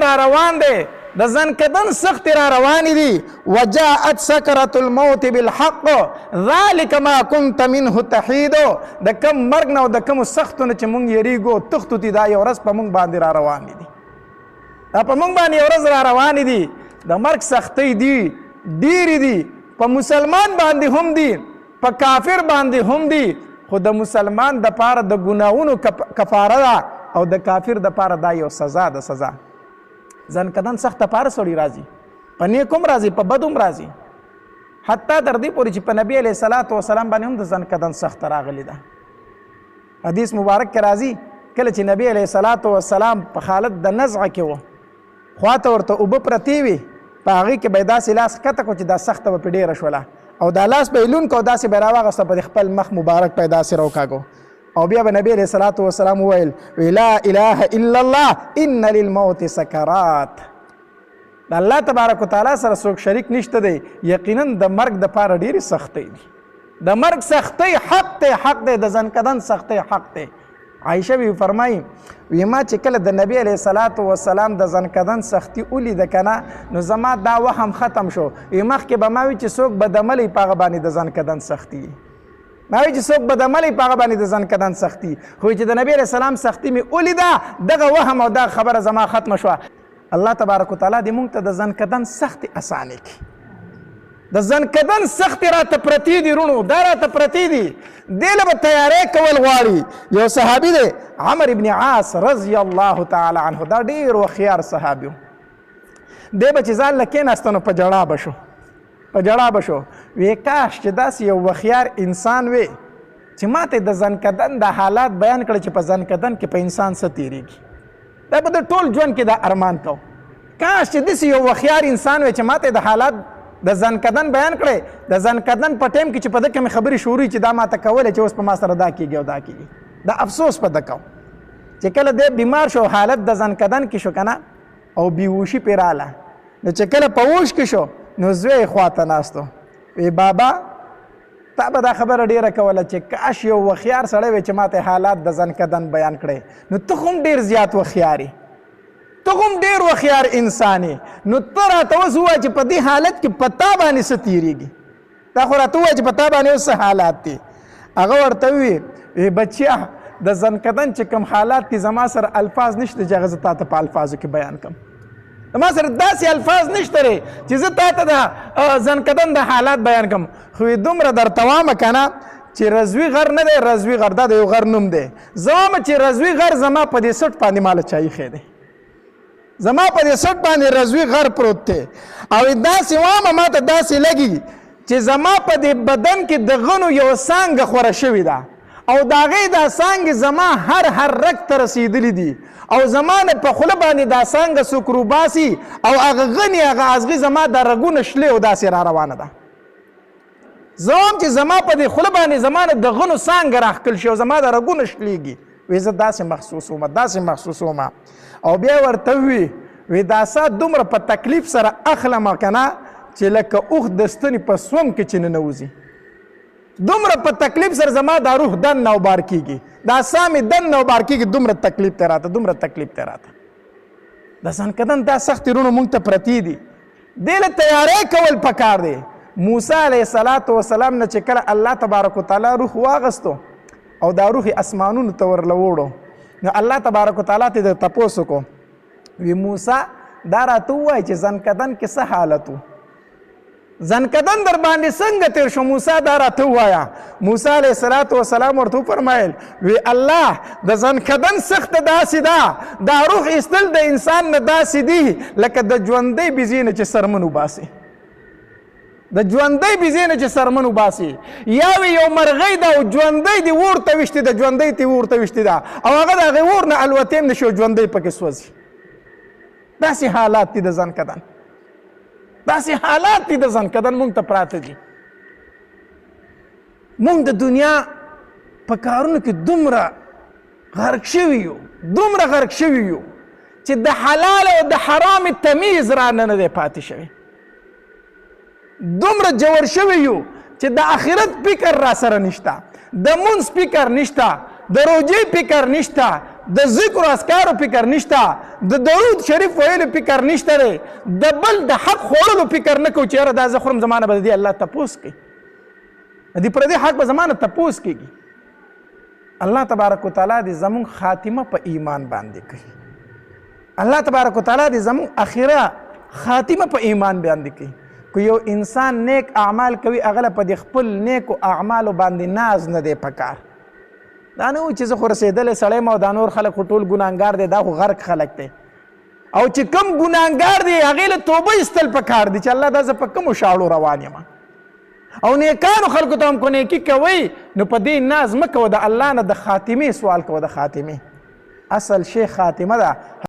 را روان دی د ځنکدن سختې را روانې دي وجاءت سکرة الموت بالحق ذلک ما كنت منه تحید د کم مرګ نه او د کمو سختو نه چې موږ یریږو تښتو دي دا یو ورځ په موږ باندې را روانې دي دا په موږ باندې یو ورځ را روانې دي د مرګ سختۍ دي ډېرې دي په مسلمان باندې هم دي په کافر باندې هم دي خو د مسلمان دپاره د ګناهونو کفاره ده او د کافر دپاره دا یو سزا ده سزا ځنکدن سخت دپاره سړی راځي په نیک هم راځي په بد هم راځي حتی تر دې پورې چې په نبي علیه صلات وسلام باندې هم د ځنکدن سخت راغلی ده حدیث مبارک کې راځي کله چې نبي علیه صلات وسلام په حالت د نزعه کې و خواته ورته اوبه پرتې وي په هغې کې به یې داسې لاس ښکته کړو چې دا سخته به پرې ډېره شوله او دا لاس به یې لون کو داسې به یې راواغسته په خپل مخ مبارک به یې داسې راوکاږو او بیا به نبی علیه صلات وسلام وویل لا اله الا الله ان للموت سکرات د الله تبارک وتعالی سره څوک شریک نشته دی یقینا د مرګ دپاره ډېرې سختۍ دي د مرګ سختۍ حق دی حق دی د ځنکدن سختۍ حق دی عایشه وی فرمایي وی ما چې کله د نبی علیه صلات وسلام د ځنکدن سختي ولیده که نه نو زما دا وهم ختم شو وی مخکې به ما وي چې څوک بدعملی په هغه باندې د ځنکدن سختي ما وی چې څوک بدعملی په هغه باندې د ځنکدن سختي خو چې د نبی علیه السلام سختي مې ولیده دغه وهم او دغه خبره زما ختمه شوه الله تبارک وتعالی دې موږ ته د ځنکدن سختې اسانې کړي د ځنکدن سختې راته پرتې دي رونو دا راته پرتې دي دې له به تیاری کول غواړي یو صحابي دی عمر ابن عاص رضی الله تعالی عنه دا ډېر هوښیار صحابي و دی به چې ځان له کېناسته نو په جړا به شو په جړا به شو وی کاش چې داسې یو هوښیار انسان وی چې ماته د ځنکدن د حالات بیان کړه چې په ځنکدن کې په انسان څه تېرېږي دا به د ټول ژوند کې دا ارمان کو کاش چې داسې یو هوښیار انسان وی چې ماته د حالات د ځنکدن بیان کړی د ځنکدن په ټایم کې چې په ده کې مې خبرې شروع چې دا ماته کولی چې اوس په ما سره دا کېږي او دا کېږي دا افسوس په ده کوم چې کله دی بیمار شو حالت د ځنکدن کې شو که نه او بیهوشي پرې راله نو چې کله په هوش کې شو نو زوی یې خواته ناستو وی بابا تا به دا خبره ډېره کوله چې کاش یو هوښیار سړی وی چې ماته حالات د ځنکدن بیان کړی نو ته خو هم ډېر زیات هوښیار یې ته هم ډېر هوښیار انسان یې نو ته راته اوس ووایه چې په دې حالت کې په تا باندې څه تېرېږي دا خو راته ووایه چې په تا باندې اوس څه حالات دي هغه ورته ووایي بچیا د ځنکدن چې کوم حالات دي زما سره الفاظ نشته چې هغه زه تا ته په الفاظو کې بیان کړم زما سره داسې الفاظ نشته دی چې زه تا ته د ځنکدن د حالات بیان کړم خو دومره درته وامه که نه چې رضوي غر نه دی رضوي غر دا د یو غر نوم دی زه وامه چې رضوي غر زما په دې سټ باندې ماله چا ایښی دی زما په دې سټ باندې رضوي غر پروت دی او داسې وامه ما ته داسې لګي چې زما په دې بدن کې د غنو یو څانګه خوره شوې ده او د هغې دا څانګې زما هر رګ ته رسېدلي دي او زما نه په خوله باندې دا څانګه څوک روباسي او هغه غني هغه ازغي زما دا رګونه شلې او داسې را روانه ده زه هم چې زما په دې خوله باندې زما نه د غنو څانګه راښکل شي او زما دا رګونه شلېږي وی زه داسې محسوسومه او بیا ورته وی دا سات دومره په تکلیف سره اخلمه که نه چې لکه اوښ د ستنې په سوم کې چې ننوځي دومره په تکلیف سره زما دا روح دن نوبار کېږي دا ساه مې دن نوبار کېږي دومره تکلیف ته راته د ځنکدن دا سختې رونو موږ ته پرتې دي دې له تیاری کول پکار دی موسی علیه السلام نه چې کله الله تبارک وتعالی روح واغستو او دا روح اسمانونو ته ورله وړو نو الله تبارک وتعالی ته د تپوس وکړو وی موسی دا راته ووایه چې ځنکدن کې څه حالت و ځنکدن در باندې څنګه تیر شو موسی دا راته ووایه موسی علیه السلام ورته وفرمایل وی الله د ځنکدن سخته داسې ده دا روح ایستل د انسان نه داسې دي لکه د ژوندۍ بیزې نه چې سرمن وباسي د ژوندۍ بیزې نه چې سرمن وباسي یا وی یو مرغۍ ده او ژوندۍ دې اور ته ویشتې ده ژوندۍ ته اور ته ویشتې ده او هغه د هغې اور نه الوتې هم نه شي او ژوندۍ پکې سوځي داسې حالات دي د ځنکدن داسې حالات دي د ځنکدن موږ ته پراته دي موږ د دنیا په کارونو کې دومره غرق شوي یو چې د حلال او د حرام تمیز را نه دی پاتې شوی دومره جوړ شوي یو چې د آخرت فکر را سره نشته د مونځ فکر نشته د روژې فکر نشته د ذکر او اذکارو فکر نشته، د درود شریف ویلو فکر نشته دی، د بل د حق خوړلو فکر نه کوو چې یاره دا زه خورم زما نه به د دې الله تپوس کوي، د دې پردي حق به زما نه تپوس کېږي. الله تبارک وتعالی دې زمونږ خاتمه په ایمان باندې کوي. الله تبارک وتعالی دې زمونږ اخره خاتمه په ایمان باندې کوي. که یو انسان نیک اعمال کوي هغه له په د خپل نیکو اعمالو باندې ناز نه دی پکار. دا نه و چې زه خو رسېدلی سړی یم او دا نور خلک خو ټول ګناهګار دی، دا خو غرق خلک دی. او چې کم ګناهګار دی هغې له توبه ایستل پکار دی چې الله دا زه په کومو شاړو روان یم. او نیکانو خلکو ته هم کو نیکي کوئ نو په دې ناز مه کوه، د الله نه د خاتمې سوال کوه، د خاتمې اصل شی خاتمه ده.